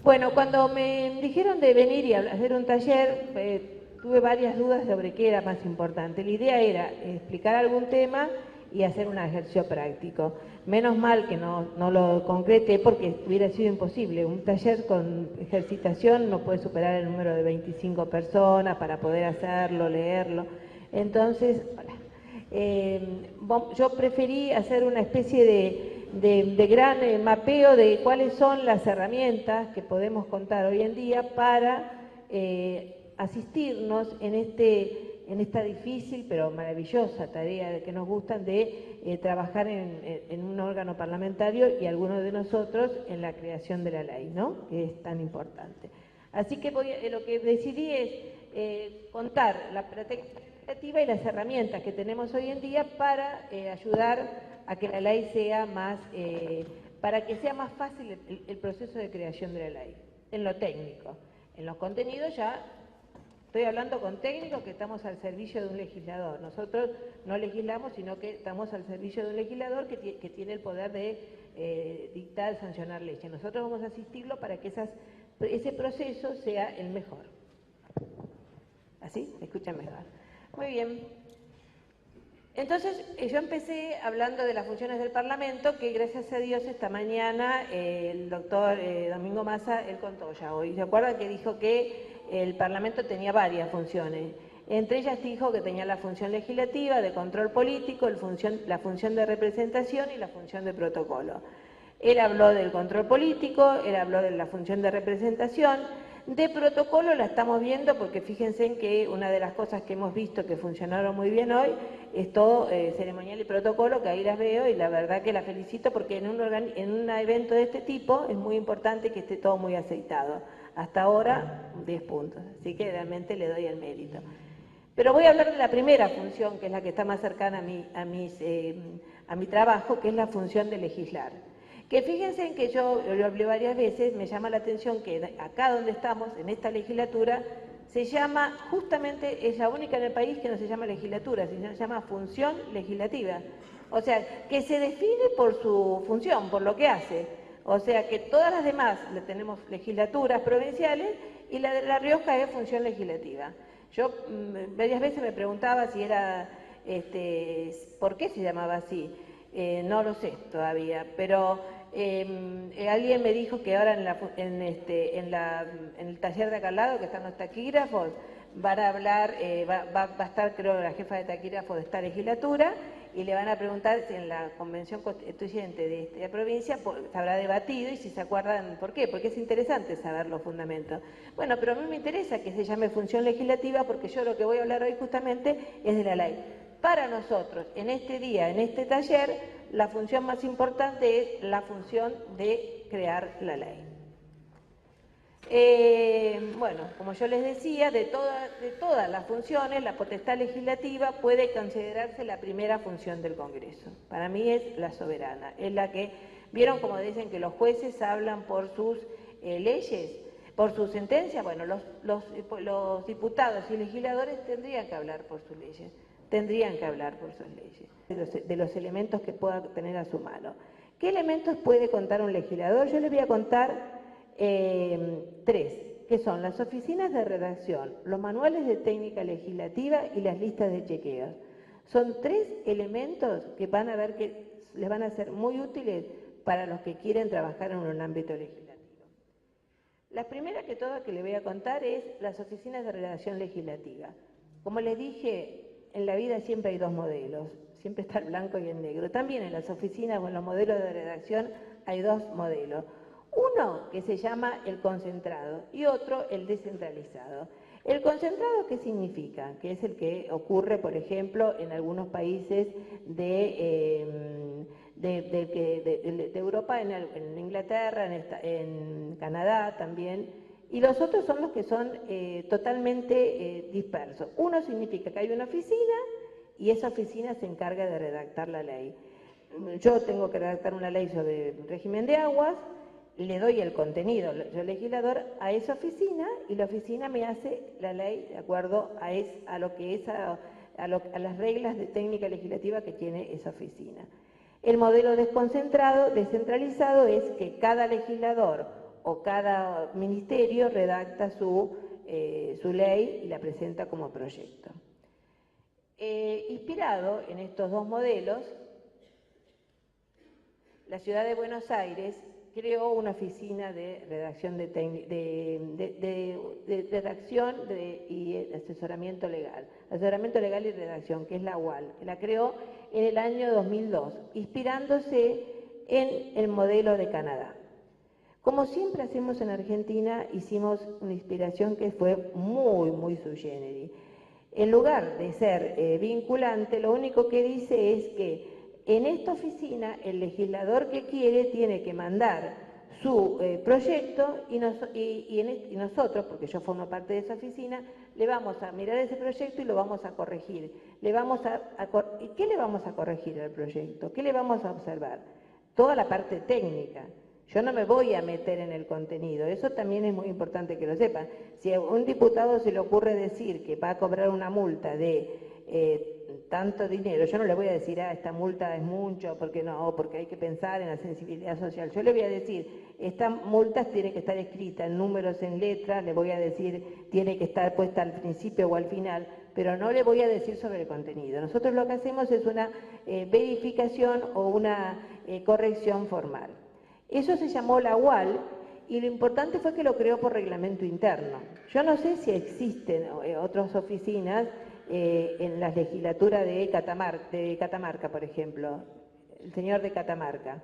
Bueno, cuando me dijeron de venir y hacer un taller, tuve varias dudas sobre qué era más importante. La idea era explicar algún tema y hacer un ejercicio práctico. Menos mal que no lo concreté porque hubiera sido imposible. Un taller con ejercitación no puede superar el número de 25 personas para poder hacerlo, leerlo. Entonces, yo preferí hacer una especie de gran mapeo de cuáles son las herramientas que podemos contar hoy en día para asistirnos en esta difícil pero maravillosa tarea de que nos gustan de trabajar en un órgano parlamentario y algunos de nosotros en la creación de la ley, ¿no? Que es tan importante. Así que lo que decidí es contar la y las herramientas que tenemos hoy en día para ayudar a que la ley sea más, para que sea más fácil el proceso de creación de la ley, en lo técnico. En los contenidos ya estoy hablando con técnicos que estamos al servicio de un legislador. Nosotros no legislamos, sino que estamos al servicio de un legislador que tiene el poder de dictar, sancionar leyes. Nosotros vamos a asistirlo para que ese proceso sea el mejor. ¿Así? ¿Me escuchan mejor? Muy bien. Entonces, yo empecé hablando de las funciones del Parlamento, que gracias a Dios esta mañana el doctor Domingo Massa, él contó ya hoy. ¿Se acuerdan que dijo que el Parlamento tenía varias funciones? Entre ellas dijo que tenía la función legislativa, de control político, la función de representación y la función de protocolo. Él habló del control político, él habló de la función de representación. De protocolo la estamos viendo porque fíjense en que una de las cosas que hemos visto que funcionaron muy bien hoy es todo ceremonial y protocolo, que ahí las veo y la verdad que la felicito porque en un evento de este tipo es muy importante que esté todo muy aceitado. Hasta ahora 10 puntos, así que realmente le doy el mérito. Pero voy a hablar de la primera función, que es la que está más cercana a mi trabajo, que es la función de legislar. Que fíjense en que yo lo hablé varias veces, me llama la atención que acá donde estamos, en esta legislatura, se llama, justamente es la única en el país que no se llama legislatura, sino se llama función legislativa. O sea, que se define por su función, por lo que hace. O sea, que todas las demás tenemos legislaturas provinciales y la de La Rioja es función legislativa. Yo varias veces me preguntaba si era, ¿por qué se llamaba así? No lo sé todavía, pero alguien me dijo que ahora en el taller de acá al lado, que están los taquígrafos, van a hablar, va a estar creo la jefa de taquígrafos de esta legislatura y le van a preguntar si en la convención constituyente de esta provincia se habrá debatido y si se acuerdan por qué, porque es interesante saber los fundamentos. Bueno, pero a mí me interesa que se llame función legislativa porque yo lo que voy a hablar hoy justamente es de la ley. Para nosotros, en este día, en este taller, la función más importante es la función de crear la ley. Bueno, como yo les decía, de todas las funciones, la potestad legislativa puede considerarse la primera función del Congreso. Para mí es la soberana, es la que, ¿vieron como dicen que los jueces hablan por sus leyes? Por sus sentencias, bueno, los diputados y legisladores tendrían que hablar por sus leyes. Tendrían que hablar por sus leyes, de los elementos que pueda tener a su mano. ¿Qué elementos puede contar un legislador? Yo les voy a contar 3, que son las oficinas de redacción, los manuales de técnica legislativa y las listas de chequeos. Son 3 elementos que van a ver que les van a ser muy útiles para los que quieren trabajar en un ámbito legislativo. La primera que les voy a contar es las oficinas de redacción legislativa. Como les dije, en la vida siempre hay 2 modelos, siempre está el blanco y el negro. También en las oficinas o en los modelos de redacción hay 2 modelos. Uno que se llama el concentrado y otro el descentralizado. ¿El concentrado qué significa? Que es el que ocurre, por ejemplo, en algunos países de Europa, en Inglaterra, en Canadá también. Y los otros son los que son totalmente dispersos. Uno significa que hay una oficina y esa oficina se encarga de redactar la ley. Yo tengo que redactar una ley sobre régimen de aguas, le doy el contenido, yo legislador, a esa oficina y la oficina me hace la ley de acuerdo a las reglas de técnica legislativa que tiene esa oficina. El modelo descentralizado es que cada legislador o cada ministerio redacta su ley y la presenta como proyecto. Inspirado en estos dos modelos, la Ciudad de Buenos Aires creó una oficina de redacción y asesoramiento legal y redacción, que es la UAL, que la creó en el año 2002, inspirándose en el modelo de Canadá. Como siempre hacemos en Argentina, hicimos una inspiración que fue muy sui generis. En lugar de ser vinculante, lo único que dice es que en esta oficina el legislador que quiere tiene que mandar su proyecto y nosotros, porque yo formo parte de esa oficina, le vamos a mirar ese proyecto y lo vamos a corregir. ¿Y qué le vamos a corregir al proyecto? ¿Qué le vamos a observar? Toda la parte técnica. Yo no me voy a meter en el contenido, eso también es muy importante que lo sepan. Si a un diputado se le ocurre decir que va a cobrar una multa de tanto dinero, yo no le voy a decir, esta multa es mucho, porque no, porque hay que pensar en la sensibilidad social. Yo le voy a decir, esta multa tiene que estar escrita en números, en letras, le voy a decir, tiene que estar puesta al principio o al final, pero no le voy a decir sobre el contenido. Nosotros lo que hacemos es una verificación o una corrección formal. Eso se llamó la UAL y lo importante fue que lo creó por reglamento interno. Yo no sé si existen otras oficinas en la legislatura de Catamarca, por ejemplo. El señor de Catamarca,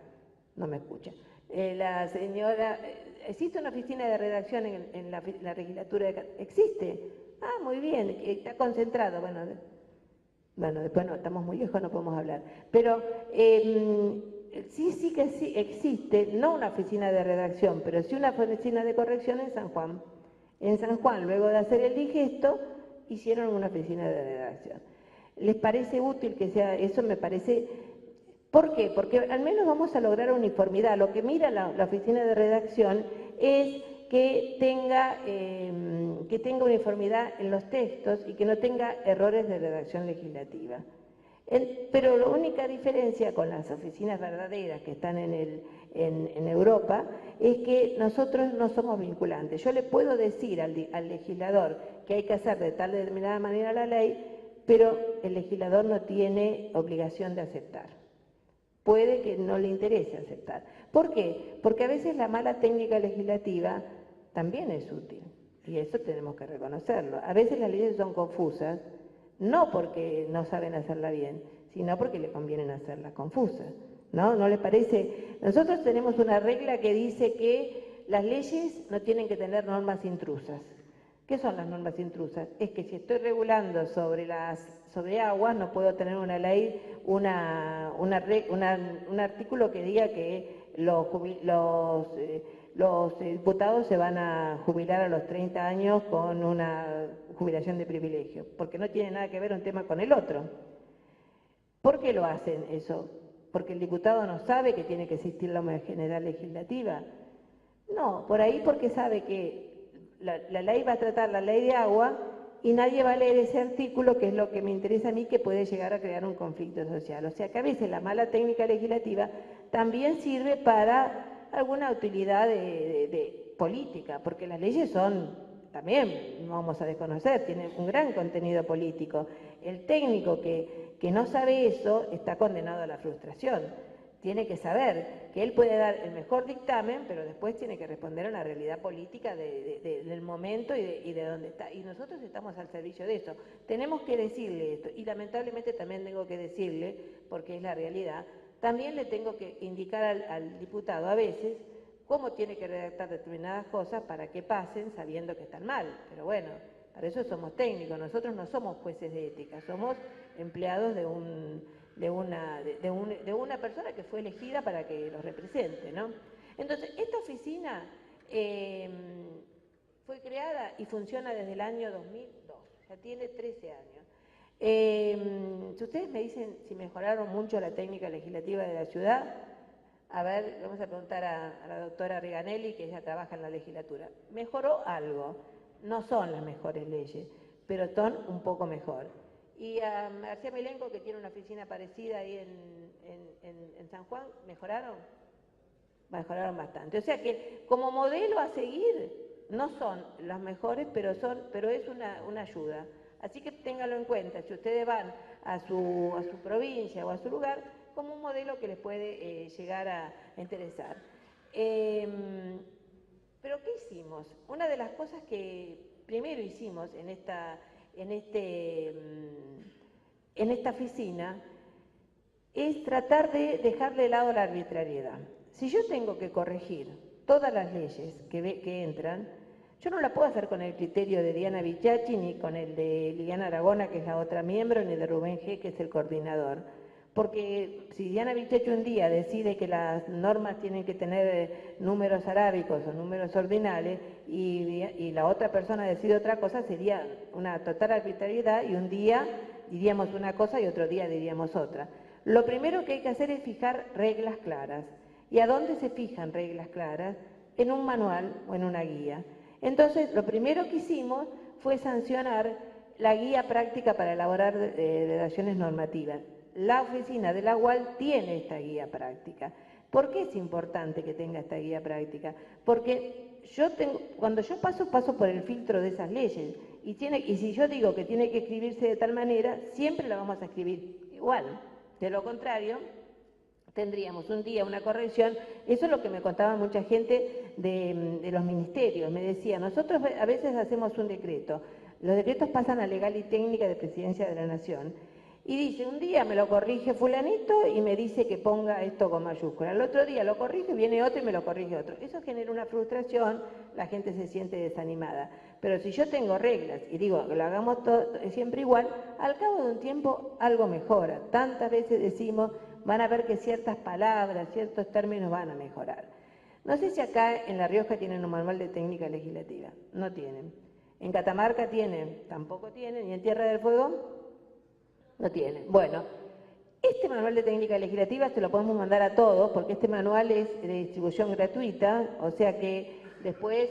no me escucha. La señora, ¿existe una oficina de redacción en la legislatura de Catamarca? ¿Existe? Ah, muy bien, está concentrado. Bueno, después no, estamos muy lejos, no podemos hablar. Pero sí que existe, no una oficina de redacción, pero sí una oficina de corrección en San Juan. En San Juan, luego de hacer el digesto, hicieron una oficina de redacción. ¿Les parece útil que sea eso? Me parece... ¿Por qué? Porque al menos vamos a lograr uniformidad. Lo que mira la oficina de redacción es que tenga uniformidad en los textos y que no tenga errores de redacción legislativa. Pero la única diferencia con las oficinas verdaderas que están en Europa es que nosotros no somos vinculantes. Yo le puedo decir al legislador que hay que hacer de tal determinada manera la ley, pero el legislador no tiene obligación de aceptar. Puede que no le interese aceptar. ¿Por qué? Porque a veces la mala técnica legislativa también es útil, y eso tenemos que reconocerlo. A veces las leyes son confusas, no porque no saben hacerla bien, sino porque le conviene hacerla confusa, ¿no? ¿No le parece? Nosotros tenemos una regla que dice que las leyes no tienen que tener normas intrusas. ¿Qué son las normas intrusas? Es que si estoy regulando sobre aguas, no puedo tener una ley, un artículo que diga que los diputados se van a jubilar a los 30 años con una jubilación de privilegio, porque no tiene nada que ver un tema con el otro. ¿Por qué lo hacen eso? ¿Porque el diputado no sabe que tiene que existir la homogeneidad legislativa? No, por ahí porque sabe que la ley va a tratar la ley de agua y nadie va a leer ese artículo, que es lo que me interesa a mí, que puede llegar a crear un conflicto social. O sea que a veces la mala técnica legislativa también sirve para alguna utilidad de política, porque las leyes son, también no vamos a desconocer, tienen un gran contenido político. El técnico que no sabe eso está condenado a la frustración. Tiene que saber que él puede dar el mejor dictamen, pero después tiene que responder a una realidad política del momento y de dónde está. Y nosotros estamos al servicio de eso. Tenemos que decirle esto, y lamentablemente también tengo que decirle, porque es la realidad, también le tengo que indicar al diputado a veces cómo tiene que redactar determinadas cosas para que pasen sabiendo que están mal. Pero bueno, para eso somos técnicos, nosotros no somos jueces de ética, somos empleados de una persona que fue elegida para que los represente, ¿no? Entonces, esta oficina fue creada y funciona desde el año 2002, ya tiene 13 años. Si ustedes me dicen si mejoraron mucho la técnica legislativa de la ciudad, a ver, vamos a preguntar a la doctora Riganelli, que ella trabaja en la legislatura. ¿Mejoró algo? No son las mejores leyes, pero son un poco mejor. Y a García Milenko, que tiene una oficina parecida ahí en San Juan, ¿mejoraron? mejoraron bastante. O sea que como modelo a seguir no son las mejores, pero es una ayuda. Así que ténganlo en cuenta, si ustedes van a su provincia o a su lugar, como un modelo que les puede llegar a interesar. Pero ¿qué hicimos? Una de las cosas que primero hicimos en esta oficina es tratar de dejar de lado la arbitrariedad. Si yo tengo que corregir todas las leyes que entran, yo no la puedo hacer con el criterio de Diana Bichachi, ni con el de Liliana Aragona, que es la otra miembro, ni de Rubén G., que es el coordinador. Porque si Diana Bichachi un día decide que las normas tienen que tener números arábicos o números ordinales y la otra persona decide otra cosa, sería una total arbitrariedad y un día diríamos una cosa y otro día diríamos otra. Lo primero que hay que hacer es fijar reglas claras. ¿Y a dónde se fijan reglas claras? En un manual o en una guía. Entonces, lo primero que hicimos fue sancionar la guía práctica para elaborar redacciones normativas. La oficina de la UAL tiene esta guía práctica. ¿Por qué es importante que tenga esta guía práctica? Porque cuando yo paso por el filtro de esas leyes y si yo digo que tiene que escribirse de tal manera, siempre la vamos a escribir igual. De lo contrario, tendríamos un día una corrección. Eso es lo que me contaba mucha gente de los ministerios. Me decía, nosotros a veces hacemos un decreto. Los decretos pasan a legal y técnica de Presidencia de la Nación. Y dice, un día me lo corrige fulanito y me dice que ponga esto con mayúscula. El otro día lo corrige, viene otro y me lo corrige otro. Eso genera una frustración, la gente se siente desanimada. Pero si yo tengo reglas y digo que lo hagamos todo, siempre igual, al cabo de un tiempo algo mejora. Tantas veces decimos, van a ver que ciertas palabras, ciertos términos van a mejorar. No sé si acá en La Rioja tienen un manual de técnica legislativa. No tienen. En Catamarca tienen, tampoco tienen. ¿Y en Tierra del Fuego? No tienen. Bueno, este manual de técnica legislativa se lo podemos mandar a todos porque este manual es de distribución gratuita, o sea que después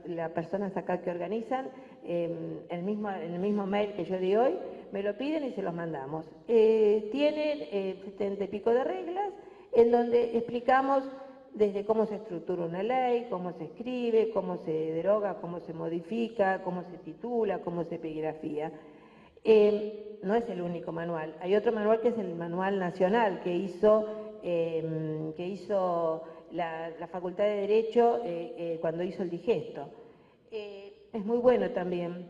las personas acá que organizan, en el mismo mail que yo di hoy, me lo piden y se los mandamos. Tienen 70 y pico de reglas en donde explicamos desde cómo se estructura una ley, cómo se escribe, cómo se deroga, cómo se modifica, cómo se titula, cómo se epigrafía. No es el único manual. Hay otro manual que es el manual nacional que hizo la Facultad de Derecho cuando hizo el digesto. Es muy bueno también.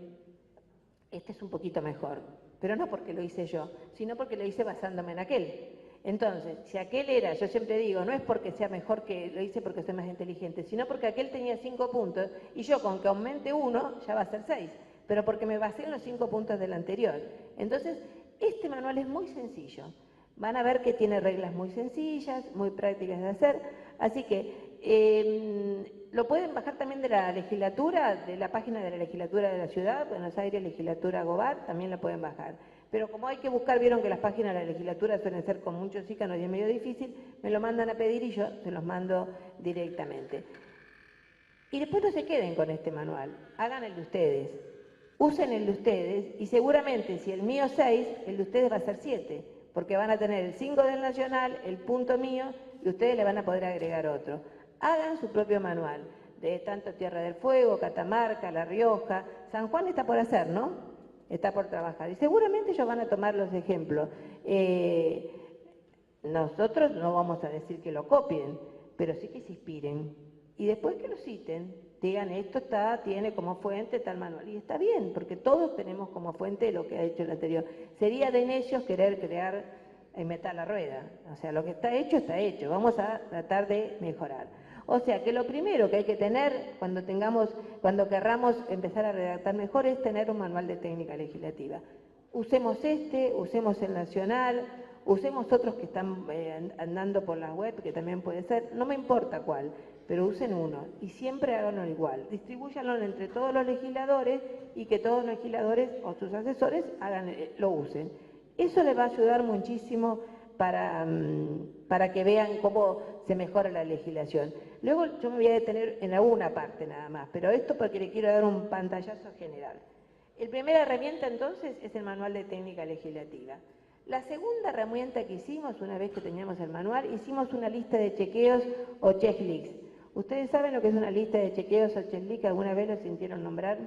Este es un poquito mejor, pero no porque lo hice yo, sino porque lo hice basándome en aquel. Entonces, si aquel era, yo siempre digo, no es porque sea mejor que lo hice porque soy más inteligente, sino porque aquel tenía 5 puntos y yo con que aumente 1 ya va a ser 6. Pero porque me basé en los 5 puntos del anterior. Entonces, este manual es muy sencillo. Van a ver que tiene reglas muy sencillas, muy prácticas de hacer. Así que lo pueden bajar también de la legislatura, de la página de la legislatura de la ciudad, Buenos Aires, legislatura Gobar, también la pueden bajar. Pero como hay que buscar, vieron que las páginas de la legislatura suelen ser con muchos íconos y es medio difícil, me lo mandan a pedir y yo se los mando directamente. Y después no se queden con este manual, hagan el de ustedes. Usen el de ustedes y seguramente si el mío 6, el de ustedes va a ser 7, porque van a tener el 5 del nacional, el punto mío y ustedes le van a poder agregar otro. Hagan su propio manual, de tanto Tierra del Fuego, Catamarca, La Rioja, San Juan está por hacer, ¿no? Está por trabajar y seguramente ellos van a tomar los ejemplos. Nosotros no vamos a decir que lo copien, pero sí que se inspiren y después que lo citen. Digan, esto tiene como fuente tal manual. Y está bien, porque todos tenemos como fuente lo que ha hecho el anterior. Sería de necios querer crear, inventar la rueda. O sea, lo que está hecho, vamos a tratar de mejorar. O sea, que lo primero que hay que tener cuando querramos empezar a redactar mejor es tener un manual de técnica legislativa. Usemos usemos el nacional, usemos otros que están andando por la web, que también puede ser, no me importa cuál, pero usen uno y siempre háganlo igual. Distribúyanlo entre todos los legisladores y que todos los legisladores o sus asesores lo usen. Eso les va a ayudar muchísimo para que vean cómo se mejora la legislación. Luego yo me voy a detener en alguna parte nada más, pero esto porque le quiero dar un pantallazo general. La primera herramienta entonces es el manual de técnica legislativa. La segunda herramienta que hicimos, una vez que teníamos el manual, hicimos una lista de chequeos o checklists. ¿Ustedes saben lo que es una lista de chequeos o checklist? ¿Alguna vez lo sintieron nombrar?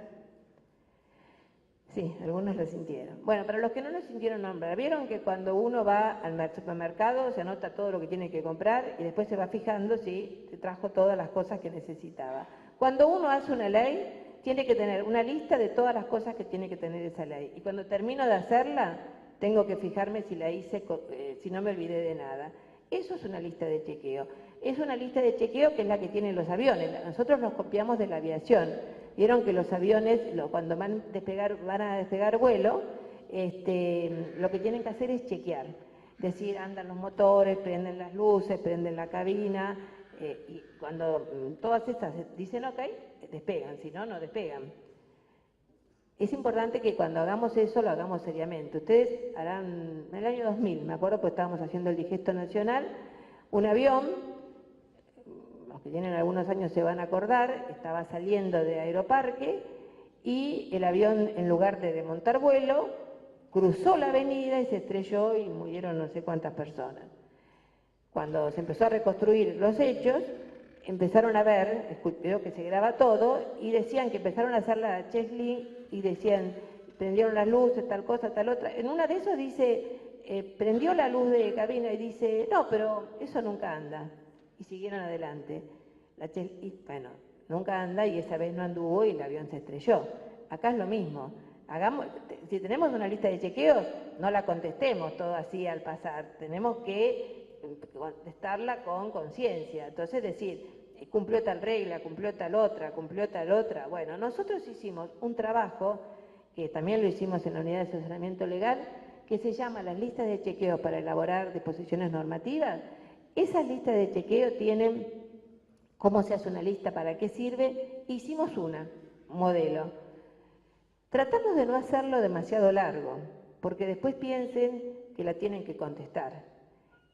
Sí, algunos lo sintieron. Bueno, para los que no lo sintieron nombrar, ¿vieron que cuando uno va al supermercado se anota todo lo que tiene que comprar y después se va fijando si se trajo todas las cosas que necesitaba? Cuando uno hace una ley, tiene que tener una lista de todas las cosas que tiene que tener esa ley. Y cuando termino de hacerla, tengo que fijarme si la hice, si no me olvidé de nada. Eso es una lista de chequeo. Es una lista de chequeo que es la que tienen los aviones. Nosotros nos copiamos de la aviación. Vieron que los aviones, cuando van a despegar vuelo, lo que tienen que hacer es chequear. Es decir, andan los motores, prenden las luces, prenden la cabina, y cuando todas estas dicen ok, despegan, si no, no despegan. Es importante que cuando hagamos eso lo hagamos seriamente. Ustedes harán, en el año 2000, me acuerdo, pues estábamos haciendo el digesto nacional, un avión, los que tienen algunos años se van a acordar, estaba saliendo de Aeroparque y el avión, en lugar de desmontar vuelo, cruzó la avenida y se estrelló y murieron no sé cuántas personas. Cuando se empezó a reconstruir los hechos, empezaron a ver, veo que se graba todo, y decían que empezaron a hacer la checklist y decían, prendieron las luces, tal cosa, tal otra. En una de esos dice, prendió la luz de cabina y dice, no, pero eso nunca anda. Y siguieron adelante. Bueno, nunca anda y esa vez no anduvo y el avión se estrelló. Acá es lo mismo. Si tenemos una lista de chequeos, no la contestemos todo así al pasar. Tenemos que contestarla con conciencia. Entonces decir, cumplió tal regla, cumplió tal otra, cumplió tal otra. Bueno, nosotros hicimos un trabajo, que también lo hicimos en la unidad de asesoramiento legal, que se llama las listas de chequeo para elaborar disposiciones normativas. Esas listas de chequeo tienen cómo se hace una lista, para qué sirve. Hicimos un modelo. Tratamos de no hacerlo demasiado largo, porque después piensen que la tienen que contestar.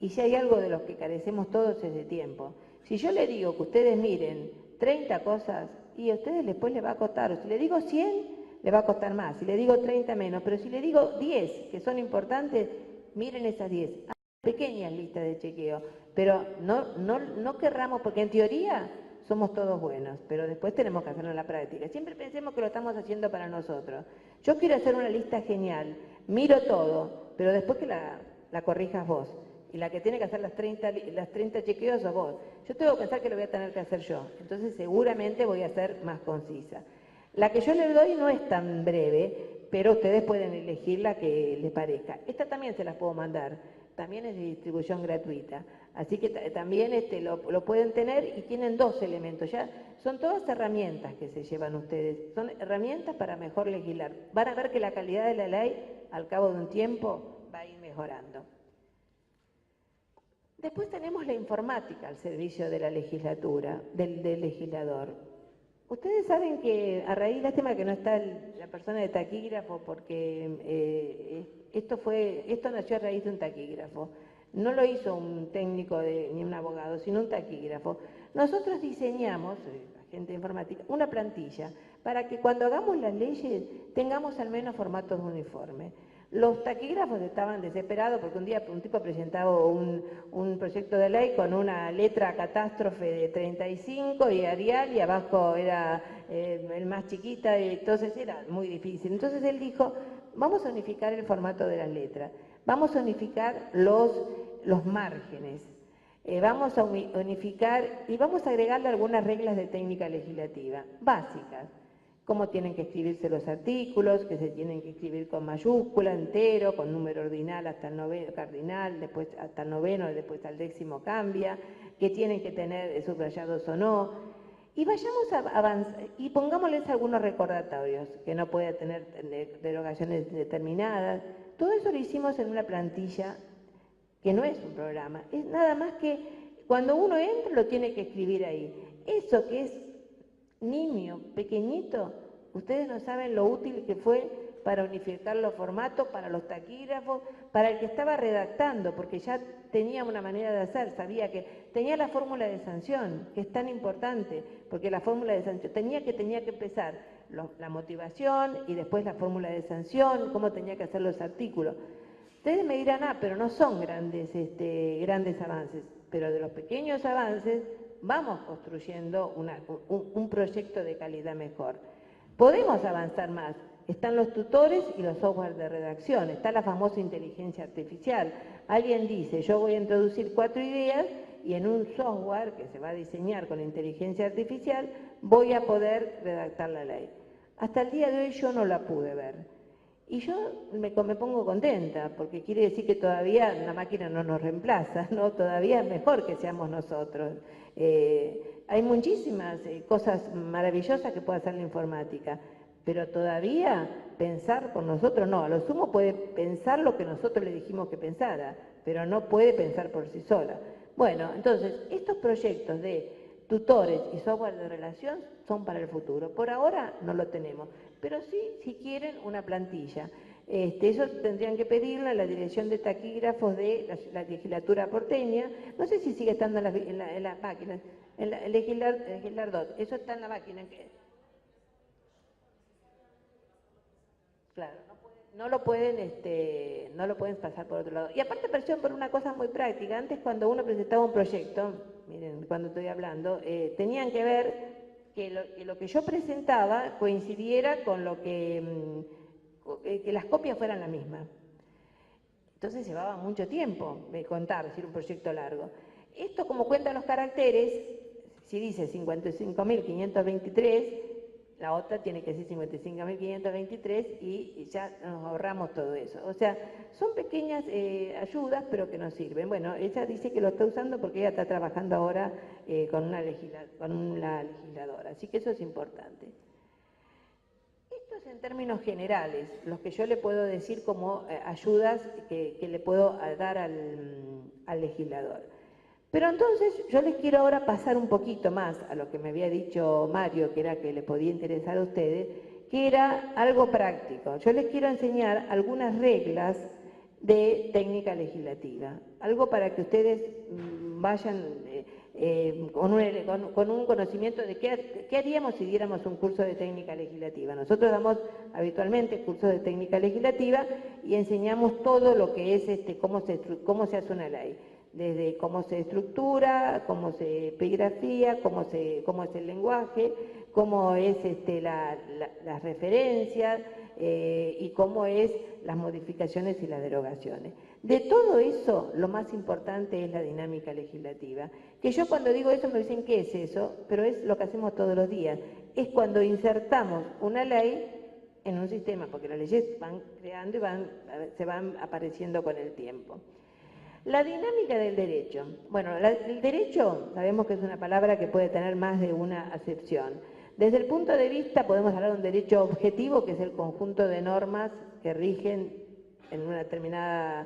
Y si hay algo de los que carecemos todos es de tiempo. Si yo le digo que ustedes miren 30 cosas, y a ustedes después les va a costar, o si le digo 100, le va a costar más, si le digo 30 menos, pero si le digo 10, que son importantes, miren esas 10. Hay pequeñas listas de chequeo, pero no querramos, porque en teoría somos todos buenos, pero después tenemos que hacerlo en la práctica. Siempre pensemos que lo estamos haciendo para nosotros. Yo quiero hacer una lista genial, miro todo, pero después que la corrijas vos. Y la que tiene que hacer las 30 chequeos sos vos. Yo tengo que pensar que lo voy a tener que hacer yo. Entonces seguramente voy a ser más concisa. La que yo le doy no es tan breve, pero ustedes pueden elegir la que les parezca. Esta también se las puedo mandar. También es de distribución gratuita. Así que también lo pueden tener y tienen dos elementos. Ya son todas herramientas que se llevan ustedes. Son herramientas para mejor legislar. Van a ver que la calidad de la ley, al cabo de un tiempo, va a ir mejorando. Después tenemos la informática al servicio de la legislatura, del legislador. Ustedes saben que a raíz, lástima que no está la persona de taquígrafo, porque esto nació a raíz de un taquígrafo. No lo hizo un técnico ni un abogado, sino un taquígrafo. Nosotros diseñamos, la gente de informática, una plantilla para que cuando hagamos las leyes tengamos al menos formatos uniformes. Los taquígrafos estaban desesperados porque un día un tipo presentaba un proyecto de ley con una letra catástrofe de 35 y Arial y abajo era el más chiquita, y entonces era muy difícil. Entonces él dijo, vamos a unificar el formato de las letras, vamos a unificar los márgenes, vamos a unificar y vamos a agregarle algunas reglas de técnica legislativa básicas. Cómo tienen que escribirse los artículos, que se tienen que escribir con mayúscula, entero, con número ordinal hasta el noveno, cardinal, después hasta el noveno, después al décimo cambia, que tienen que tener subrayados o no. Y vayamos a avanzar, y pongámosles algunos recordatorios, que no puede tener derogaciones determinadas. Todo eso lo hicimos en una plantilla, que no es un programa, es nada más que cuando uno entra lo tiene que escribir ahí. Eso que es niño, pequeñito, ustedes no saben lo útil que fue para unificar los formatos, para los taquígrafos, para el que estaba redactando, porque ya tenía una manera de hacer, sabía que tenía la fórmula de sanción, que es tan importante, porque la fórmula de sanción tenía que empezar la motivación y después la fórmula de sanción, cómo tenía que hacer los artículos. Ustedes me dirán, pero no son grandes, grandes avances, pero de los pequeños avances vamos construyendo un proyecto de calidad mejor. Podemos avanzar más. Están los tutores y los software de redacción, está la famosa inteligencia artificial. Alguien dice, yo voy a introducir 4 ideas y en un software que se va a diseñar con inteligencia artificial voy a poder redactar la ley. Hasta el día de hoy yo no la pude ver. Y yo me pongo contenta, porque quiere decir que todavía la máquina no nos reemplaza, ¿no? Todavía es mejor que seamos nosotros. Hay muchísimas cosas maravillosas que puede hacer la informática, pero todavía pensar por nosotros no. A lo sumo puede pensar lo que nosotros le dijimos que pensara, pero no puede pensar por sí sola. Bueno, entonces, estos proyectos de tutores y software de relación son para el futuro. Por ahora no lo tenemos, pero sí, si quieren, una plantilla. Eso tendrían que pedirla a la dirección de taquígrafos de la legislatura porteña. No sé si sigue estando en las máquinas, en el legislador. Eso está en la máquina. Claro, no lo pueden pasar por otro lado. Y aparte presión por una cosa muy práctica. Antes cuando uno presentaba un proyecto, miren, cuando estoy hablando, tenían que ver que lo que yo presentaba coincidiera con lo que las copias fueran las mismas. Entonces llevaba mucho tiempo contar, decir un proyecto largo. Esto, como cuentan los caracteres, si dice 55.523, la otra tiene que decir 55.523 y ya nos ahorramos todo eso. O sea, son pequeñas ayudas, pero que nos sirven. Bueno, ella dice que lo está usando porque ella está trabajando ahora con una legisladora, así que eso es importante. Esto es en términos generales, los que yo le puedo decir como ayudas que le puedo dar al legislador. Pero entonces yo les quiero ahora pasar un poquito más a lo que me había dicho Mario, que era que le podía interesar a ustedes, que era algo práctico. Yo les quiero enseñar algunas reglas de técnica legislativa, algo para que ustedes vayan con un conocimiento de qué haríamos si diéramos un curso de técnica legislativa. Nosotros damos habitualmente cursos de técnica legislativa y enseñamos todo lo que es cómo se hace una ley, desde cómo se estructura, cómo se epigrafía, cómo es el lenguaje, cómo es las referencias y cómo es las modificaciones y las derogaciones. De todo eso, lo más importante es la dinámica legislativa. Que yo cuando digo eso me dicen, ¿qué es eso? Pero es lo que hacemos todos los días. Es cuando insertamos una ley en un sistema, porque las leyes van creando y se van apareciendo con el tiempo. La dinámica del derecho. Bueno, el derecho sabemos que es una palabra que puede tener más de una acepción. Desde el punto de vista podemos hablar de un derecho objetivo, que es el conjunto de normas que rigen en una determinada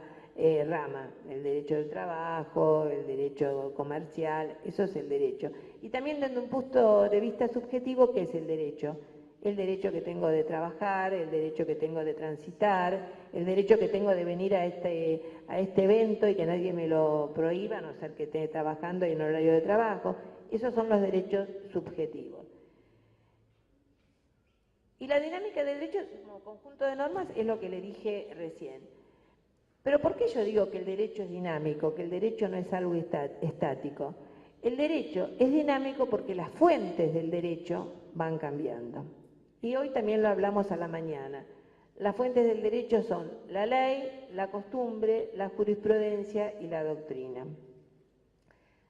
rama. El derecho del trabajo, el derecho comercial, eso es el derecho. Y también desde un punto de vista subjetivo, ¿qué es el derecho? El derecho que tengo de trabajar, el derecho que tengo de transitar, el derecho que tengo de venir a este evento y que nadie me lo prohíba, a no ser que esté trabajando y en horario de trabajo. Esos son los derechos subjetivos. Y la dinámica del derecho como conjunto de normas es lo que le dije recién. Pero ¿por qué yo digo que el derecho es dinámico, que el derecho no es algo estático? El derecho es dinámico porque las fuentes del derecho van cambiando. Y hoy también lo hablamos a la mañana. Las fuentes del derecho son la ley, la costumbre, la jurisprudencia y la doctrina.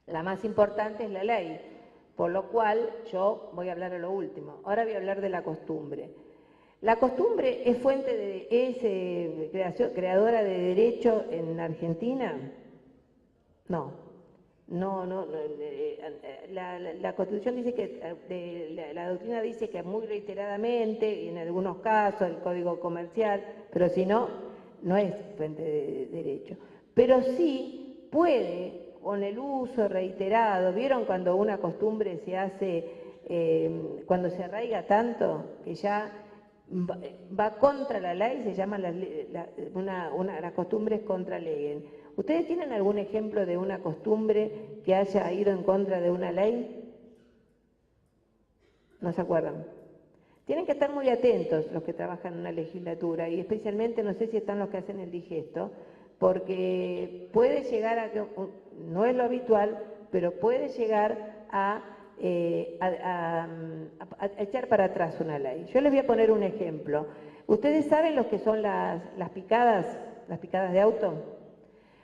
La más importante es la ley, por lo cual yo voy a hablar a lo último. Ahora voy a hablar de la costumbre. ¿La costumbre es creadora de derecho en Argentina? No. La Constitución dice que, la doctrina dice que muy reiteradamente, y en algunos casos, el Código Comercial, pero si no, no es fuente de derecho. Pero sí puede, con el uso reiterado, ¿vieron cuando una costumbre se hace, cuando se arraiga tanto que ya va contra la ley, se llama las costumbres contra ley? ¿Ustedes tienen algún ejemplo de una costumbre que haya ido en contra de una ley? ¿No se acuerdan? Tienen que estar muy atentos los que trabajan en una legislatura y especialmente no sé si están los que hacen el digesto, porque puede llegar a, no es lo habitual, pero puede llegar a echar para atrás una ley. Yo les voy a poner un ejemplo. ¿Ustedes saben lo que son las picadas de auto?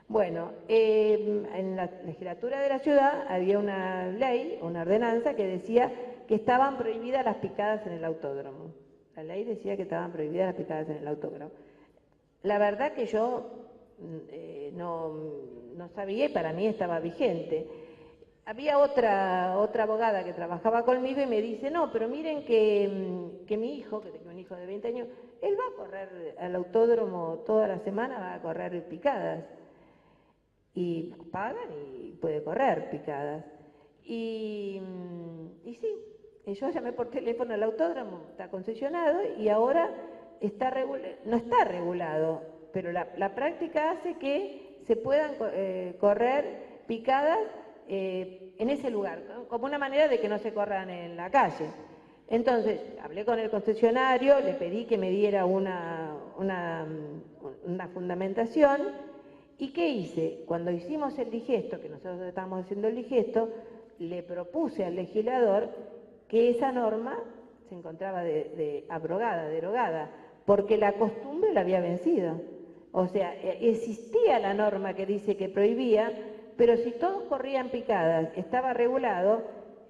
Bueno, en la legislatura de la ciudad había una ley, una ordenanza que decía que estaban prohibidas las picadas en el autódromo. La ley decía que estaban prohibidas las picadas en el autódromo. La verdad que yo no sabía y para mí estaba vigente. Había otra abogada que trabajaba conmigo y me dice, no, pero miren que mi hijo, que tengo un hijo de 20 años, él va a correr al autódromo toda la semana, va a correr picadas. Y pagan y puede correr picadas. Y sí, yo llamé por teléfono al autódromo, está concesionado y ahora no está regulado, pero la práctica hace que se puedan correr picadas en ese lugar, como una manera de que no se corran en la calle. Entonces, hablé con el concesionario, le pedí que me diera una fundamentación. ¿Y qué hice? Cuando hicimos el digesto, que nosotros estábamos haciendo el digesto, le propuse al legislador que esa norma se encontraba abrogada, derogada, porque la costumbre la había vencido. O sea, existía la norma que dice que prohibía, pero si todos corrían picadas, estaba regulado,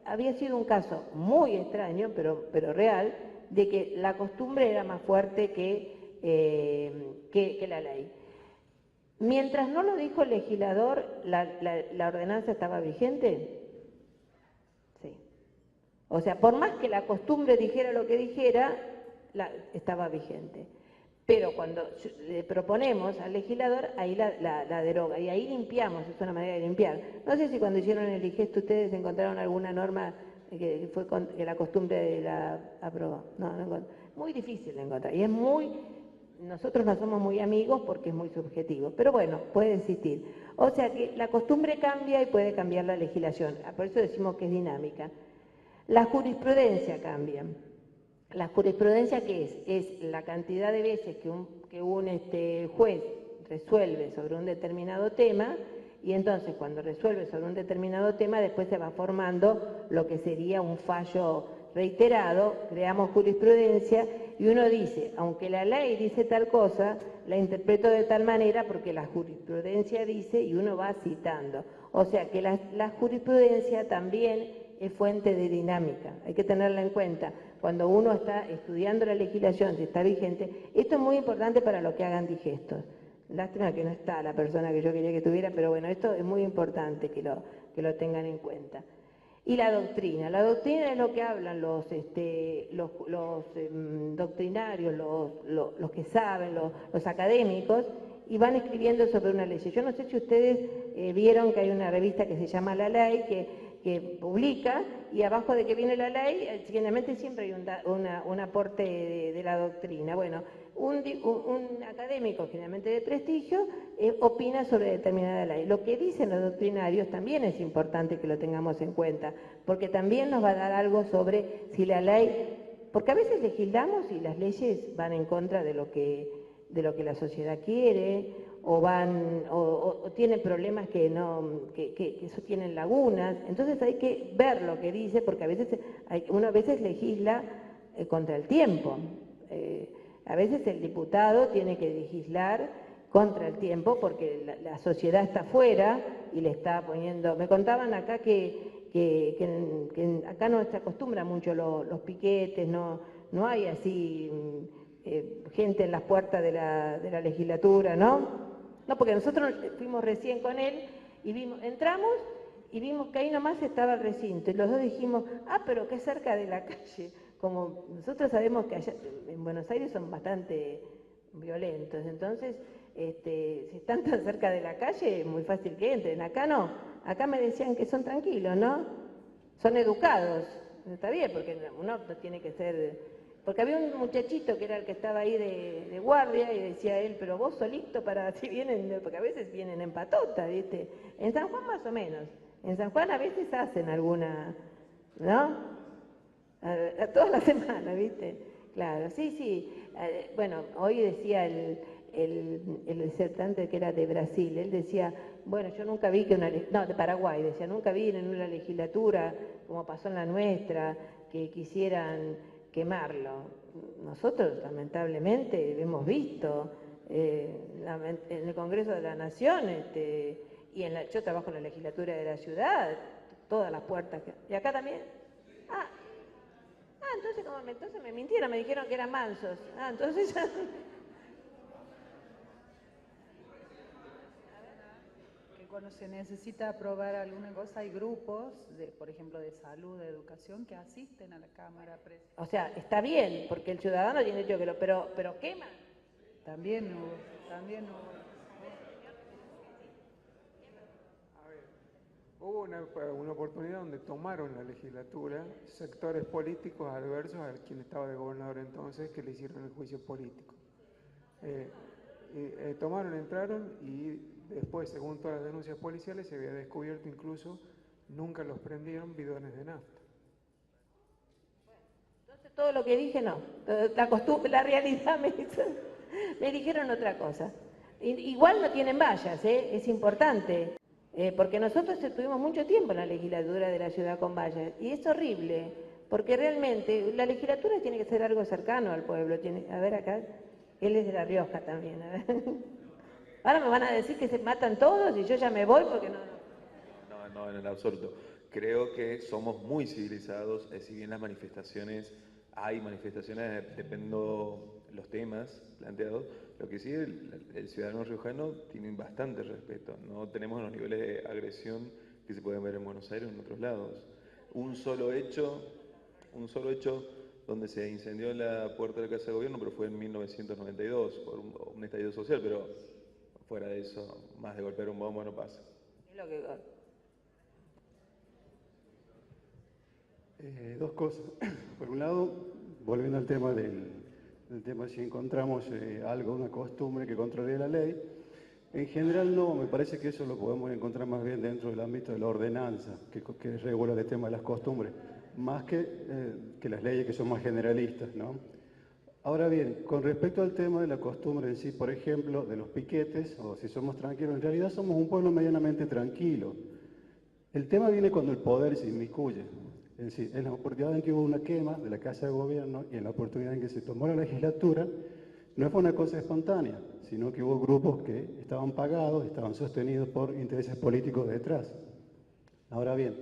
había sido un caso muy extraño, pero real, de que la costumbre era más fuerte que la ley. Mientras no lo dijo el legislador, ¿la ordenanza estaba vigente? Sí. O sea, por más que la costumbre dijera lo que dijera, estaba vigente. Pero cuando le proponemos al legislador, ahí la deroga, y ahí limpiamos, es una manera de limpiar. No sé si cuando hicieron el digesto ustedes encontraron alguna norma que la costumbre la aprobó. No, muy difícil de encontrar, y es nosotros no somos muy amigos porque es muy subjetivo, pero bueno, puede existir. O sea que la costumbre cambia y puede cambiar la legislación, por eso decimos que es dinámica. La jurisprudencia cambia. ¿La jurisprudencia qué es? Es la cantidad de veces que un juez resuelve sobre un determinado tema y entonces cuando resuelve sobre un determinado tema después se va formando lo que sería un fallo reiterado, creamos jurisprudencia y uno dice, aunque la ley dice tal cosa, la interpreto de tal manera porque la jurisprudencia dice y uno va citando. O sea que la jurisprudencia también es fuente de dinámica, hay que tenerla en cuenta. Cuando uno está estudiando la legislación, si está vigente, esto es muy importante para los que hagan digestos. Lástima que no está la persona que yo quería que estuviera, pero bueno, esto es muy importante que lo tengan en cuenta. Y la doctrina es lo que hablan los doctrinarios, los que saben, los académicos, y van escribiendo sobre una ley. Yo no sé si ustedes vieron que hay una revista que se llama La Ley, que publica, y abajo de que viene la ley, generalmente siempre hay un aporte de la doctrina. Bueno, un académico, generalmente de prestigio, opina sobre determinada ley. Lo que dicen los doctrinarios también es importante que lo tengamos en cuenta, porque también nos va a dar algo sobre si la ley, porque a veces legislamos y las leyes van en contra de lo que la sociedad quiere, o tienen problemas que eso tienen lagunas. Entonces hay que ver lo que dice, porque uno a veces legisla contra el tiempo. A veces el diputado tiene que legislar contra el tiempo porque la sociedad está afuera y le está poniendo... Me contaban acá que acá no se acostumbra mucho los piquetes, no hay así gente en las puertas de la legislatura, ¿no? No, porque nosotros fuimos recién con él y entramos y vimos que ahí nomás estaba el recinto y los dos dijimos, pero qué cerca de la calle. Como nosotros sabemos que allá en Buenos Aires son bastante violentos, entonces si están tan cerca de la calle es muy fácil que entren. Acá no, acá me decían que son tranquilos, ¿no? Son educados, está bien, porque uno no tiene que ser... Porque había un muchachito que era el que estaba ahí de guardia y decía él, pero vos solito para si vienen, porque a veces vienen en patota, ¿viste? En San Juan más o menos, en San Juan a veces hacen alguna, ¿no? toda la semana, ¿viste? Claro, sí, sí. Bueno, hoy decía el disertante que era de Brasil, él decía, bueno, yo nunca vi que no, de Paraguay, decía, nunca vi en una legislatura, como pasó en la nuestra, que quisieran quemarlo. Nosotros, lamentablemente, hemos visto en el Congreso de la Nación, y yo trabajo en la legislatura de la ciudad, todas las puertas. ¿Y acá también? Ah, entonces me mintieron, me dijeron que eran mansos. Entonces... Que cuando se necesita aprobar alguna cosa hay grupos, por ejemplo, de salud, de educación, que asisten a la Cámara. O sea, está bien, porque el ciudadano tiene derecho que pero quema. También hubo. Hubo una oportunidad donde tomaron la legislatura sectores políticos adversos a quien estaba de gobernador entonces, que le hicieron el juicio político. Tomaron, entraron y después, según todas las denuncias policiales, se había descubierto incluso, nunca los prendieron, bidones de nafta. Entonces todo lo que dije no, la costumbre, la realidad me dijeron otra cosa. Igual no tienen vallas, es importante. Porque nosotros estuvimos mucho tiempo en la legislatura de la ciudad con vallas y es horrible, porque realmente la legislatura tiene que ser algo cercano al pueblo. A ver acá, él es de La Rioja también. A ver. Ahora me van a decir que se matan todos y yo ya me voy porque no. No, en el absoluto. Creo que somos muy civilizados, si bien hay manifestaciones, dependo los temas planteados, lo que sí, el ciudadano riojano tiene bastante respeto, no tenemos los niveles de agresión que se pueden ver en Buenos Aires o en otros lados. Un solo hecho donde se incendió la puerta de la Casa de Gobierno, pero fue en 1992 por un estallido social, pero fuera de eso, más de golpear un bombo no pasa. Es lo que... Dos cosas. Por un lado, volviendo al tema del tema si encontramos algo, una costumbre que controle la ley, en general no, me parece que eso lo podemos encontrar más bien dentro del ámbito de la ordenanza, que regula el tema de las costumbres, más que las leyes que son más generalistas, ¿no? Ahora bien, con respecto al tema de la costumbre en sí, por ejemplo, de los piquetes, o si somos tranquilos, en realidad somos un pueblo medianamente tranquilo. El tema viene cuando el poder se inmiscuye. Es decir, en la oportunidad en que hubo una quema de la Casa de Gobierno y en la oportunidad en que se tomó la legislatura, no fue una cosa espontánea, sino que hubo grupos que estaban pagados, estaban sostenidos por intereses políticos detrás. Ahora bien,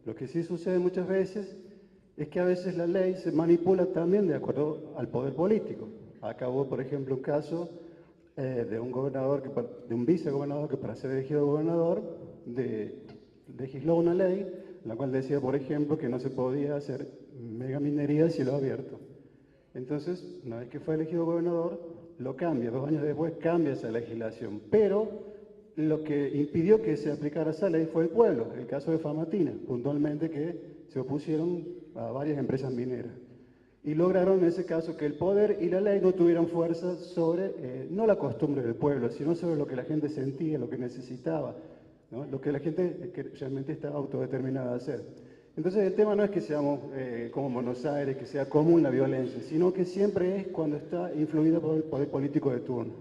lo que sí sucede muchas veces es que a veces la ley se manipula también de acuerdo al poder político. Acá hubo, por ejemplo, un caso de un vicegobernador que para ser elegido gobernador legisló una ley la cual decía, por ejemplo, que no se podía hacer megaminería a cielo abierto. Entonces, una vez que fue elegido gobernador, lo cambia, 2 años después cambia esa legislación, pero lo que impidió que se aplicara esa ley fue el pueblo, el caso de Famatina, puntualmente que se opusieron a varias empresas mineras. Y lograron en ese caso que el poder y la ley no tuvieran fuerza sobre, no la costumbre del pueblo, sino sobre lo que la gente sentía, lo que necesitaba, ¿no? Lo que la gente que realmente está autodeterminada a hacer. Entonces el tema no es que seamos como Buenos Aires, que sea común la violencia, sino que siempre es cuando está influida por el poder político de turno.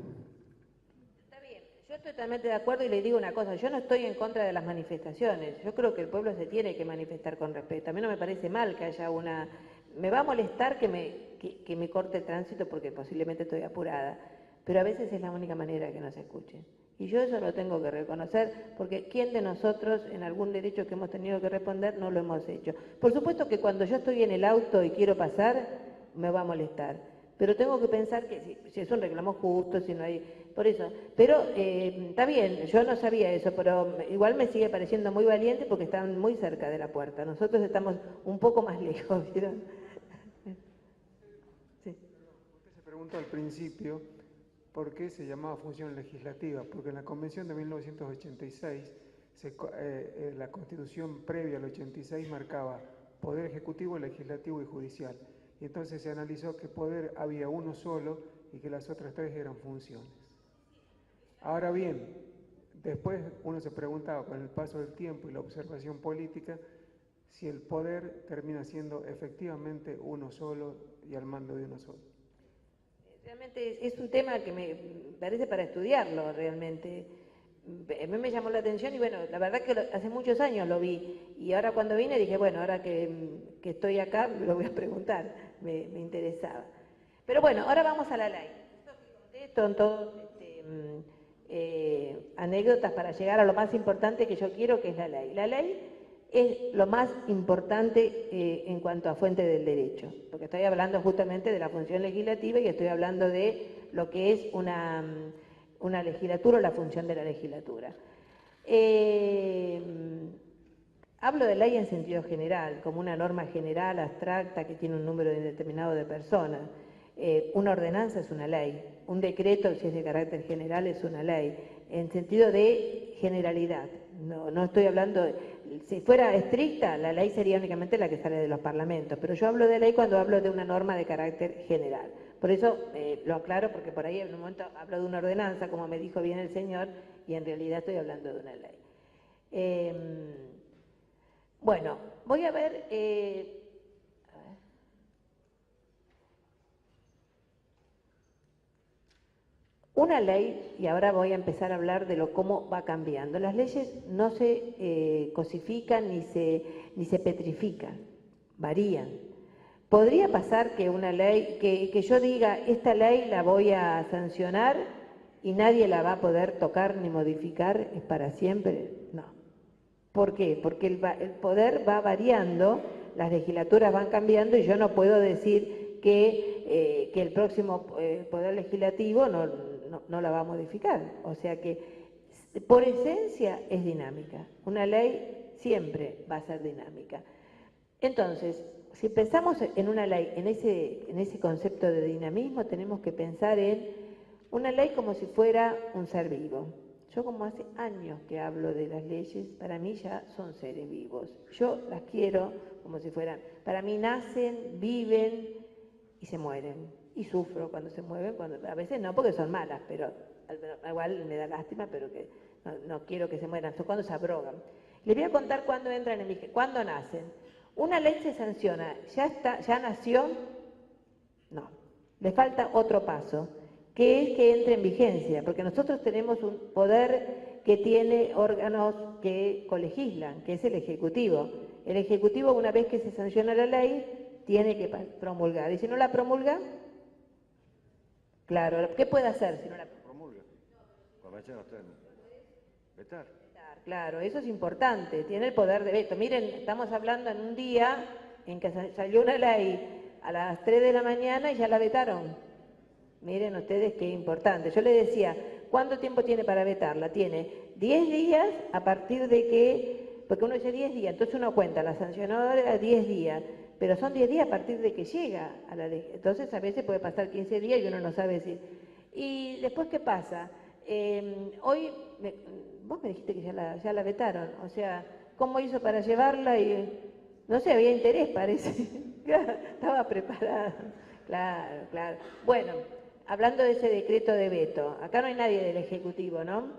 Está bien, yo estoy totalmente de acuerdo y le digo una cosa, yo no estoy en contra de las manifestaciones, yo creo que el pueblo se tiene que manifestar con respeto. A mí no me parece mal que haya una... Me va a molestar que me corte el tránsito porque posiblemente estoy apurada, pero a veces es la única manera que nos escuchen. Y yo eso lo tengo que reconocer, porque ¿quién de nosotros en algún derecho que hemos tenido que responder no lo hemos hecho? Por supuesto que cuando yo estoy en el auto y quiero pasar, me va a molestar, pero tengo que pensar que si es un reclamo justo, si no hay... Por eso, pero está bien, yo no sabía eso, pero igual me sigue pareciendo muy valiente porque están muy cerca de la puerta. Nosotros estamos un poco más lejos, ¿vieron? Sí. Usted se preguntó al principio por qué se llamaba función legislativa, porque en la Convención de 1986, la Constitución previa al 86 marcaba poder ejecutivo, legislativo y judicial. Y entonces se analizó que poder había uno solo y que las otras 3 eran funciones. Ahora bien, después uno se preguntaba, con el paso del tiempo y la observación política, si el poder termina siendo efectivamente uno solo y al mando de uno solo? Realmente es un tema que me parece para estudiarlo realmente. A mí me llamó la atención y bueno, la verdad que hace muchos años lo vi y ahora cuando vine dije, bueno, ahora que estoy acá lo voy a preguntar, me interesaba. Pero bueno, ahora vamos a la ley. Son todas anécdotas para llegar a lo más importante que yo quiero, que es la ley. La ley es lo más importante en cuanto a fuente del derecho, porque estoy hablando justamente de la función legislativa y estoy hablando de lo que es una legislatura o la función de la legislatura. Hablo de ley en sentido general, como una norma general, abstracta, que tiene un número determinado de personas. Una ordenanza es una ley, un decreto, si es de carácter general, es una ley, en sentido de generalidad. No estoy hablando, si fuera estricta, la ley sería únicamente la que sale de los parlamentos, pero yo hablo de ley cuando hablo de una norma de carácter general. Por eso lo aclaro, porque por ahí en un momento hablo de una ordenanza, como me dijo bien el señor, y en realidad estoy hablando de una ley. Bueno, voy a ver... Una ley, y ahora voy a empezar a hablar de cómo va cambiando. Las leyes no se cosifican ni se petrifican, varían. ¿Podría pasar que una ley, que yo diga, esta ley la voy a sancionar y nadie la va a poder tocar ni modificar, es para siempre? No. ¿Por qué? Porque el poder va variando, las legislaturas van cambiando y yo no puedo decir que el próximo poder legislativo no la va a modificar. O sea que por esencia es dinámica. Una ley siempre va a ser dinámica. Entonces, si pensamos en una ley, en ese concepto de dinamismo, tenemos que pensar en una ley como si fuera un ser vivo. Yo como hace años que hablo de las leyes, para mí ya son seres vivos. Yo las quiero como si fueran, para mí nacen, viven y se mueren. Y sufro cuando se mueven, a veces no porque son malas, pero igual me da lástima, pero que no quiero que se mueran, son cuando se abrogan. Les voy a contar cuándo entran en vigencia, cuándo nacen. Una ley se sanciona, ya nació, no, le falta otro paso, que es que entre en vigencia, porque nosotros tenemos un poder que tiene órganos que colegislan, que es el Ejecutivo. El Ejecutivo, una vez que se sanciona la ley, tiene que promulgar, y si no la promulga, claro, ¿qué puede hacer si no la promulga? Vetar. Claro, eso es importante, tiene el poder de veto. Miren, estamos hablando en un día en que salió una ley a las 3 de la mañana y ya la vetaron. Miren ustedes qué importante. Yo le decía, ¿cuánto tiempo tiene para vetarla? Tiene 10 días a partir de que, porque uno dice 10 días, entonces uno cuenta, la sancionadora era 10 días, pero son 10 días a partir de que llega a la ley. Entonces a veces puede pasar 15 días y uno no sabe si... Y después, ¿qué pasa? Hoy... Vos me dijiste que ya la vetaron, o sea, ¿cómo hizo para llevarla? Y no sé, había interés, parece. Estaba preparada. Claro, claro. Bueno, hablando de ese decreto de veto, acá no hay nadie del Ejecutivo, ¿no?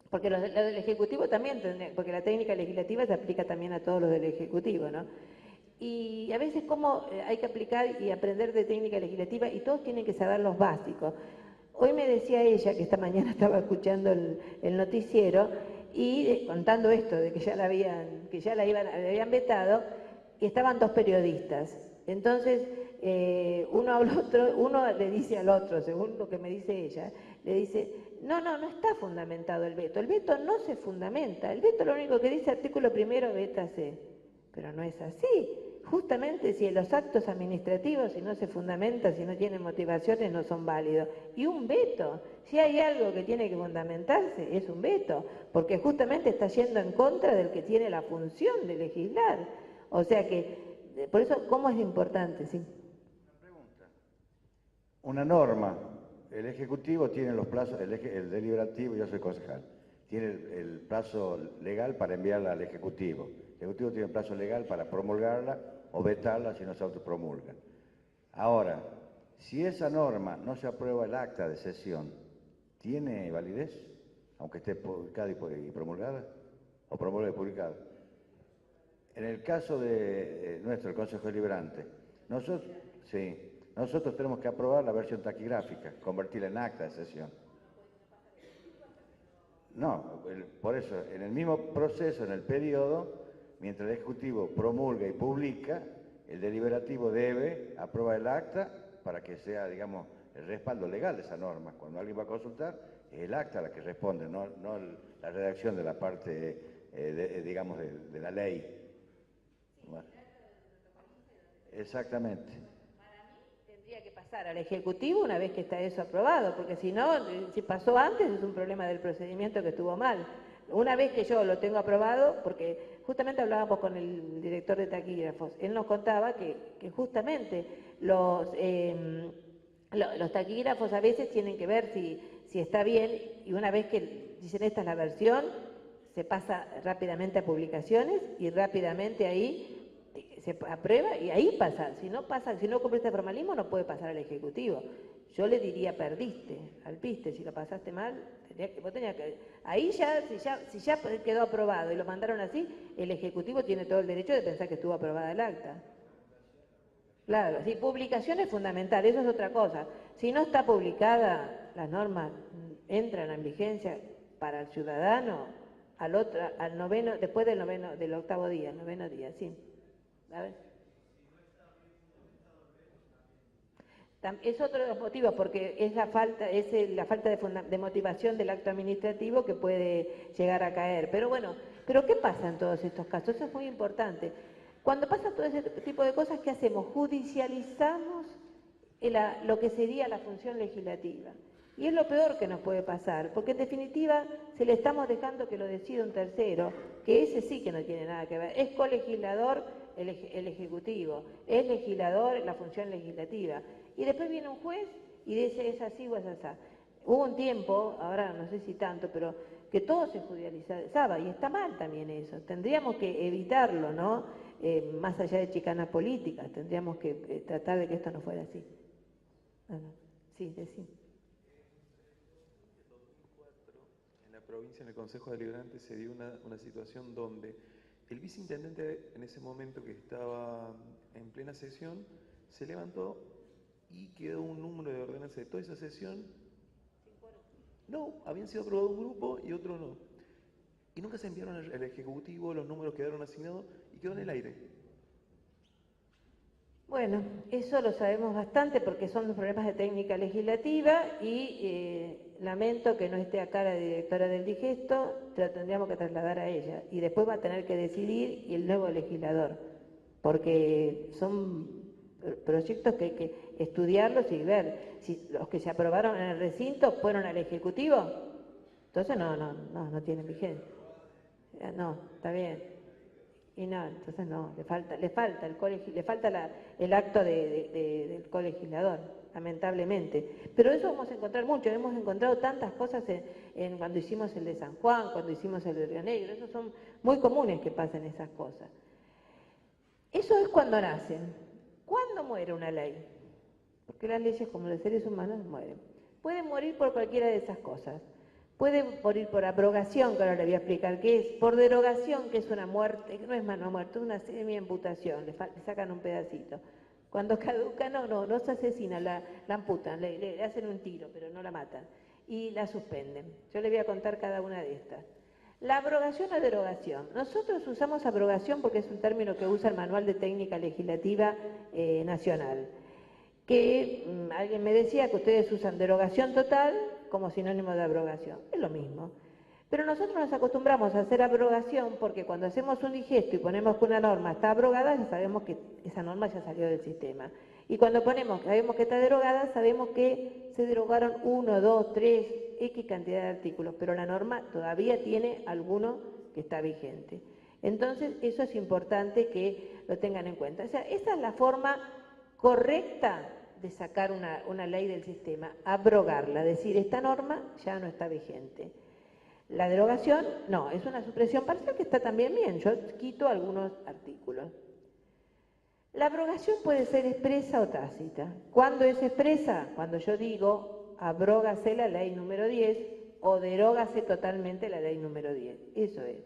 Porque los del Ejecutivo también, porque la técnica legislativa se aplica también a todos los del Ejecutivo, ¿no? Y a veces cómo hay que aplicar y aprender de técnica legislativa y todos tienen que saber los básicos. Hoy me decía ella, que esta mañana estaba escuchando el noticiero, y contando esto, de que ya la habían vetado, y estaban dos periodistas. Entonces, uno le dice al otro, según lo que me dice ella, le dice, no está fundamentado el veto no se fundamenta, el veto lo único que dice artículo primero, vétase, pero no es así. Justamente si los actos administrativos, si no se fundamenta, si no tienen motivaciones, no son válidos. Y un veto, si hay algo que tiene que fundamentarse, es un veto, porque justamente está yendo en contra del que tiene la función de legislar. O sea que, por eso, ¿cómo es importante? Sí. Una pregunta. Una norma, el Ejecutivo tiene los plazos, el deliberativo, yo soy concejal, tiene el plazo legal para enviarla al Ejecutivo. El Ejecutivo tiene el plazo legal para promulgarla o vetarla si no se autopromulga. Ahora, si esa norma no se aprueba el acta de sesión, ¿tiene validez? Aunque esté publicada y promulgada, o promulgada y publicada. En el caso de nuestro, el Consejo Deliberante, nosotros tenemos que aprobar la versión taquigráfica, convertirla en acta de sesión. No, por eso, en el mismo proceso, en el periodo, mientras el Ejecutivo promulga y publica, el deliberativo debe aprobar el acta para que sea, digamos, el respaldo legal de esa norma. Cuando alguien va a consultar, es el acta la que responde, no la redacción de la parte, digamos, de la ley. Bueno. Exactamente. Tendría que pasar al Ejecutivo una vez que está eso aprobado, porque si no, si pasó antes es un problema del procedimiento que estuvo mal. Una vez que yo lo tengo aprobado, porque justamente hablábamos con el director de taquígrafos, él nos contaba que justamente los taquígrafos a veces tienen que ver si está bien, y una vez que dicen esta es la versión, se pasa rápidamente a publicaciones y rápidamente ahí se aprueba y ahí pasa. Si no cumple este formalismo no puede pasar al Ejecutivo. Yo le diría perdiste, alpiste, si lo pasaste mal, ahí ya, si ya quedó aprobado y lo mandaron así, el Ejecutivo tiene todo el derecho de pensar que estuvo aprobada el acta. Claro, sí, publicación es fundamental, eso es otra cosa. Si no está publicada, las normas entran en vigencia para el ciudadano al noveno, después del octavo día, el noveno día, sí. A ver. Es otro de los motivos, porque es la falta de motivación del acto administrativo que puede llegar a caer. Pero bueno, ¿pero qué pasa en todos estos casos? Eso es muy importante. Cuando pasa todo ese tipo de cosas, ¿qué hacemos? Judicializamos lo que sería la función legislativa. Y es lo peor que nos puede pasar, porque en definitiva se le estamos dejando que lo decida un tercero, que ese sí que no tiene nada que ver. Es colegislador el Ejecutivo, es legislador la función legislativa. Y después viene un juez y dice es así o es así. Hubo un tiempo, ahora no sé si tanto, pero que todo se judicializaba y está mal también eso. Tendríamos que evitarlo, ¿no? Más allá de chicanas políticas, tendríamos que tratar de que esto no fuera así. Sí, decí. En la provincia, en el Consejo Deliberante, se dio una situación donde el viceintendente en ese momento que estaba en plena sesión se levantó y quedó un número de ordenanza de toda esa sesión. No, habían sido aprobados un grupo y otro no. Y nunca se enviaron al Ejecutivo, los números quedaron asignados y quedó en el aire. Bueno, eso lo sabemos bastante porque son los problemas de técnica legislativa y lamento que no esté acá la directora del Digesto, lo tendríamos que trasladar a ella y después va a tener que decidir y el nuevo legislador, porque son proyectos que hay que estudiarlos y ver si los que se aprobaron en el recinto fueron al Ejecutivo, entonces no tienen vigencia. No, está bien. Y no, entonces no, le falta el acto del colegislador, lamentablemente. Pero eso vamos a encontrar mucho, hemos encontrado tantas cosas cuando hicimos el de San Juan, cuando hicimos el de Río Negro, esos son muy comunes que pasen esas cosas. Eso es cuando nacen. ¿Cuándo muere una ley? Porque las leyes, como los seres humanos, mueren. Pueden morir por cualquiera de esas cosas. Puede morir por abrogación, que ahora le voy a explicar qué es, por derogación, que es una muerte, que no es una muerte, es una semi-amputación, le sacan un pedacito. Cuando caduca, no se asesina, la amputan, le hacen un tiro, pero no la matan, y la suspenden. Yo le voy a contar cada una de estas. La abrogación o derogación. Nosotros usamos abrogación porque es un término que usa el Manual de Técnica Legislativa Nacional. Que alguien me decía que ustedes usan derogación total como sinónimo de abrogación. Es lo mismo. Pero nosotros nos acostumbramos a hacer abrogación porque cuando hacemos un digesto y ponemos que una norma está abrogada, ya sabemos que esa norma ya salió del sistema. Y cuando sabemos que está derogada, sabemos que se derogaron 1, 2, 3, X cantidad de artículos, pero la norma todavía tiene alguno que está vigente. Entonces, eso es importante que lo tengan en cuenta. O sea, esa es la forma correcta de sacar una ley del sistema, abrogarla, decir, esta norma ya no está vigente. La derogación, no, es una supresión parcial que está también bien, yo quito algunos artículos. La abrogación puede ser expresa o tácita. ¿Cuándo es expresa? Cuando yo digo, abrógase la ley número 10 o derógase totalmente la ley número 10, eso es.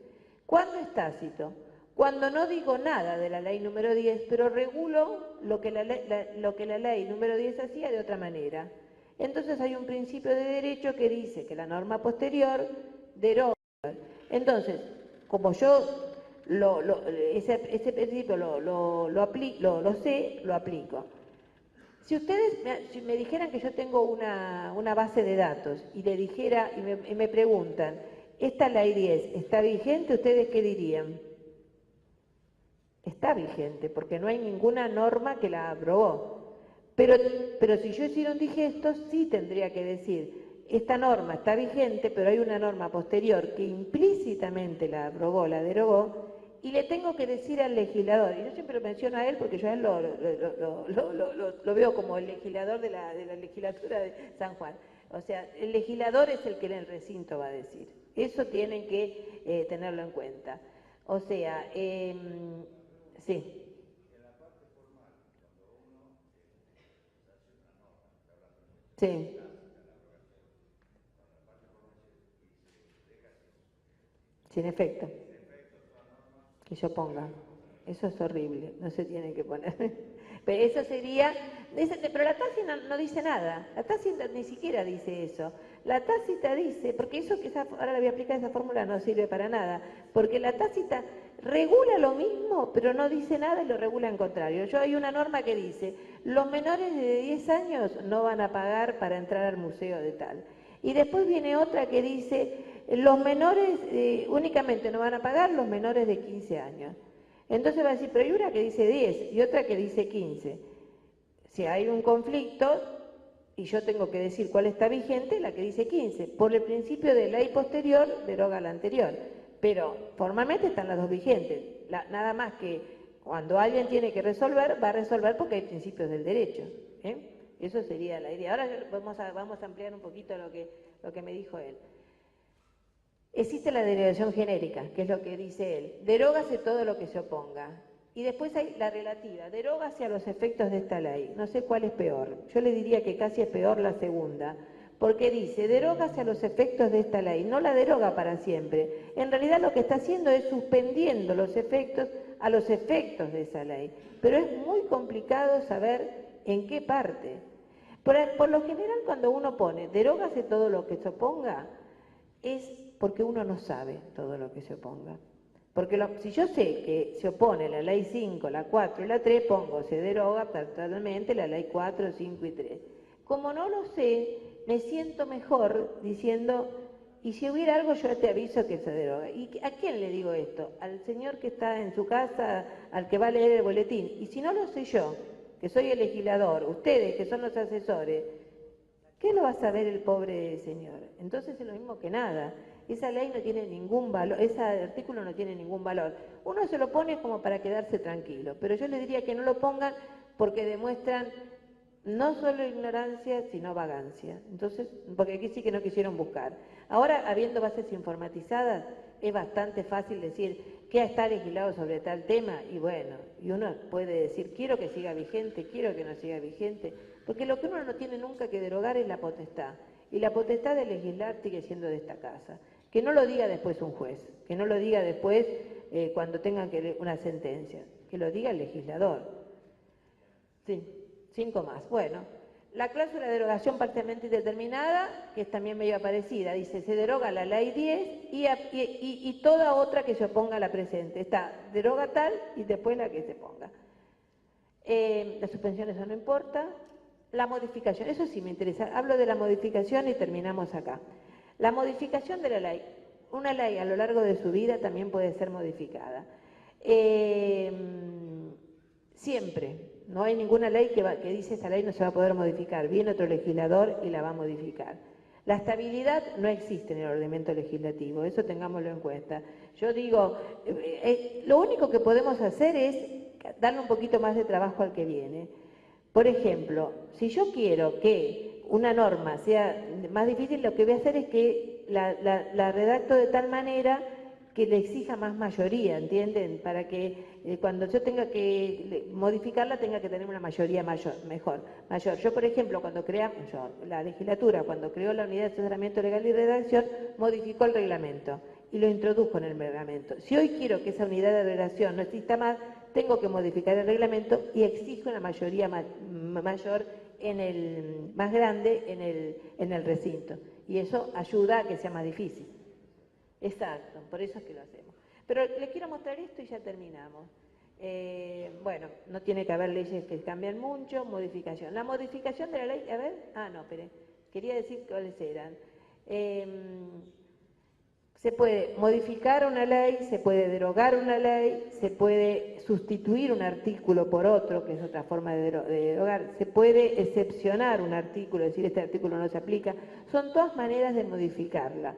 ¿Cuándo es tácito? cuando no digo nada de la ley número 10, pero regulo lo que la ley número 10 hacía de otra manera. Entonces hay un principio de derecho que dice que la norma posterior deroga. Entonces, como yo ese principio lo sé, lo aplico. Si ustedes me dijeran que yo tengo una base de datos y le dijera y me preguntan, ¿esta ley 10 está vigente? ¿Ustedes qué dirían? Está vigente, porque no hay ninguna norma que la aprobó. Pero si yo hiciera un digesto, sí tendría que decir, esta norma está vigente, pero hay una norma posterior que implícitamente la aprobó, la derogó, y le tengo que decir al legislador, y yo siempre lo menciono a él porque yo a él lo veo como el legislador de la legislatura de San Juan. O sea, el legislador es el que en el recinto va a decir. Eso tienen que tenerlo en cuenta. O sea, sí. Sí. Sin efecto. Que yo ponga. Eso es horrible, no se tiene que poner. Pero eso sería, pero la tácita no dice nada, la tácita ni siquiera dice eso. La tácita dice, porque eso que ahora le voy a aplicar esa fórmula no sirve para nada, porque la tácita regula lo mismo, pero no dice nada y lo regula en contrario. Hay una norma que dice, los menores de 10 años no van a pagar para entrar al museo de tal. Y después viene otra que dice, los menores únicamente no van a pagar los menores de 15 años. Entonces va a decir, pero hay una que dice 10 y otra que dice 15. Si hay un conflicto y yo tengo que decir cuál está vigente, la que dice 15. Por el principio de ley posterior, deroga la anterior. Pero formalmente están las dos vigentes. Nada más que cuando alguien tiene que resolver, va a resolver porque hay principios del derecho. Eso sería la idea. Ahora vamos a ampliar un poquito lo que me dijo él. Existe la derogación genérica, que es lo que dice él. Derógase todo lo que se oponga. Y después hay la relativa, derógase a los efectos de esta ley. No sé cuál es peor. Yo le diría que casi es peor la segunda. Porque dice, derógase a los efectos de esta ley. No la deroga para siempre. En realidad lo que está haciendo es suspendiendo los efectos a los efectos de esa ley. Pero es muy complicado saber en qué parte. Por lo general cuando uno pone, derógase todo lo que se oponga, es porque uno no sabe todo lo que se oponga. Porque si yo sé que se opone la ley 5, la 4 y la 3, pongo, se deroga totalmente la ley 4, 5 y 3. Como no lo sé, me siento mejor diciendo, y si hubiera algo yo te aviso que se deroga. ¿Y a quién le digo esto? Al señor que está en su casa, al que va a leer el boletín. Y si no lo sé yo, que soy el legislador, ustedes que son los asesores, ¿qué lo va a saber el pobre señor? Entonces es lo mismo que nada. Esa ley no tiene ningún valor, ese artículo no tiene ningún valor. Uno se lo pone como para quedarse tranquilo, pero yo le diría que no lo pongan porque demuestran no solo ignorancia, sino vagancia. Entonces, porque aquí sí que no quisieron buscar. Ahora, habiendo bases informatizadas, es bastante fácil decir qué está legislado sobre tal tema, y bueno, y uno puede decir, quiero que siga vigente, quiero que no siga vigente, porque lo que uno no tiene nunca que derogar es la potestad, y la potestad de legislar sigue siendo de esta casa. Que no lo diga después un juez, que no lo diga después cuando tengan que leer una sentencia, que lo diga el legislador. Sí, 5 más. Bueno, la cláusula de derogación parcialmente indeterminada, que es también medio parecida, dice, se deroga la ley 10 y toda otra que se oponga a la presente. Está, deroga tal y después la que se ponga. La suspensión, eso no importa. La modificación, eso sí me interesa. Hablo de la modificación y terminamos acá. La modificación de la ley. Una ley a lo largo de su vida también puede ser modificada. Siempre. No hay ninguna ley que dice esa ley no se va a poder modificar. Viene otro legislador y la va a modificar. La estabilidad no existe en el ordenamiento legislativo, eso tengámoslo en cuenta. Yo digo, lo único que podemos hacer es darle un poquito más de trabajo al que viene. Por ejemplo, si yo quiero que una norma sea más difícil, lo que voy a hacer es que la redacto de tal manera que le exija más mayoría, ¿entienden? Para que cuando yo tenga que modificarla tenga que tener una mayoría mayor. Yo, por ejemplo, la legislatura, cuando creó la Unidad de Asesoramiento Legal y Redacción, modificó el reglamento y lo introdujo en el reglamento. Si hoy quiero que esa unidad de relación no exista más, tengo que modificar el reglamento y exijo una mayoría mayor más grande en el recinto. Y eso ayuda a que sea más difícil. Exacto, por eso es que lo hacemos. Pero les quiero mostrar esto y ya terminamos. Bueno, no tiene que haber leyes que cambian mucho, modificación. La modificación de la ley, a ver, no, espere, quería decir cuáles eran. Se puede modificar una ley, se puede derogar una ley, se puede sustituir un artículo por otro, que es otra forma de derogar, se puede excepcionar un artículo, decir este artículo no se aplica, son todas maneras de modificarla.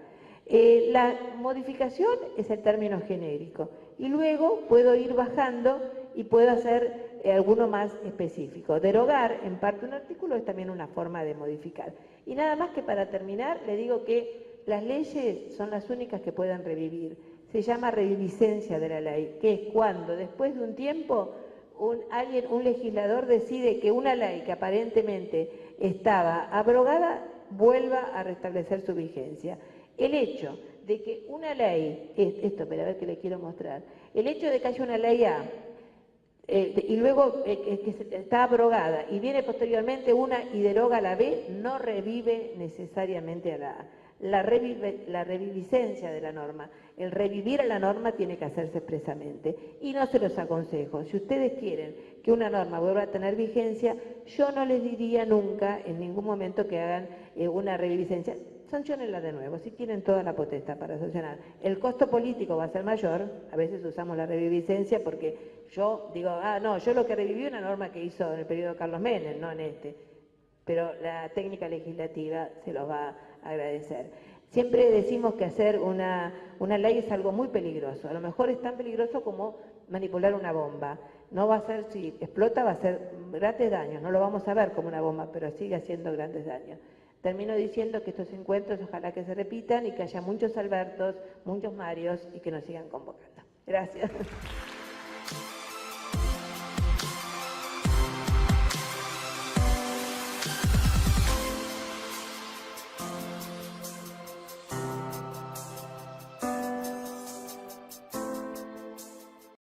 La modificación es el término genérico y luego puedo ir bajando y puedo hacer alguno más específico. Derogar en parte un artículo es también una forma de modificar. Y nada más que para terminar le digo que las leyes son las únicas que pueden revivir. Se llama reviviscencia de la ley, que es cuando después de un tiempo un legislador decide que una ley que aparentemente estaba abrogada vuelva a restablecer su vigencia. El hecho de que una ley, esto, pero a ver que le quiero mostrar, el hecho de que haya una ley A y luego que está abrogada y viene posteriormente una y deroga la B, no revive necesariamente a la A. La reviviscencia de la norma, el revivir a la norma tiene que hacerse expresamente y no se los aconsejo. Si ustedes quieren que una norma vuelva a tener vigencia, yo no les diría nunca en ningún momento que hagan una reviviscencia. Sanciónenla de nuevo, si tienen toda la potestad para sancionar. El costo político va a ser mayor, a veces usamos la reviviscencia porque yo digo, no, yo lo que reviví una norma que hizo en el periodo de Carlos Menem, no en este, pero la técnica legislativa se los va a agradecer. Siempre decimos que hacer una ley es algo muy peligroso, a lo mejor es tan peligroso como manipular una bomba. No va a ser, si explota va a ser grandes daños, no lo vamos a ver como una bomba, pero sigue haciendo grandes daños. Termino diciendo que estos encuentros ojalá que se repitan y que haya muchos Albertos, muchos Marios y que nos sigan convocando. Gracias.